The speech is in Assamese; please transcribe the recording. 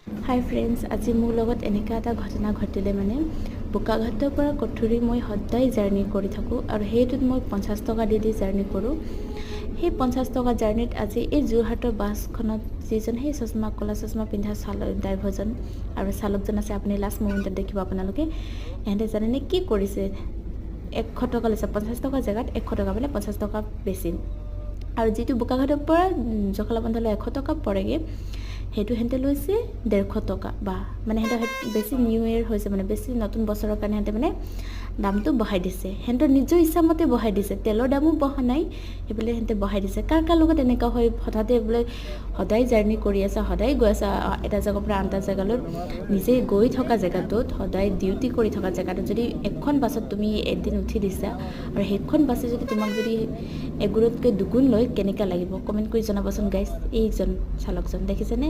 হাই ফ্ৰেণ্ডছ, আজি মোৰ লগত এনেকুৱা এটা ঘটনা ঘটিলে মানে বোকাঘাটৰ পৰা কঠুৰী মই সদায় জাৰ্ণি কৰি থাকোঁ আৰু সেইটোত মই 50 টকা দি জাৰ্ণি কৰোঁ। সেই 50 টকা জাৰ্ণিত আজি এই যোৰহাটৰ বাছখনত যিজন সেই চশমা ক'লা চশমা পিন্ধা ড্ৰাইভাৰজন আৰু চালকজন আছে, আপুনি লাষ্ট মোমেণ্টত দেখিব আপোনালোকে। ইহঁতে জানেনে কি কৰিছে? 100 টকা লৈছে, 50 টকা জেগাত 100 টকা মানে 50 টকা বেছি। আৰু যিটো বোকাঘাটৰ পৰা জখলাবন্ধালৈ 100 টকা পৰেগৈ, সেইটো সিহঁতে লৈছে 150 টকা। বা মানে সিহঁতৰ বেছি নিউ ইয়েৰ হৈছে, মানে বেছি নতুন বছৰৰ কাৰণে সিহঁতে মানে দামটো বঢ়াই দিছে। সিহঁতৰ নিজৰ ইচ্ছামতে বঢ়াই দিছে, তেলৰ দামো বঢ়া নাই, সেইবিলাক সিহঁতে বঢ়াই দিছে। কাৰ লগত এনেকুৱা হয়? হঠাতে বোলে সদায় জাৰ্ণি কৰি আছা, সদায় গৈ আছা এটা জেগাৰ পৰা আন এটা জেগালৈ, নিজে গৈ থকা জেগাটোত, সদায় ডিউটি কৰি থকা জেগাটোত যদি এখন বাছত তুমি এদিন উঠি দিছা আৰু সেইখন বাছে যদি তোমাক যদি এগুণতকৈ দুগুণ লয়, কেনেকুৱা লাগিব? কমেণ্ট কৰি জনাবচোন গাইজ। এইজন চালকজন দেখিছেনে?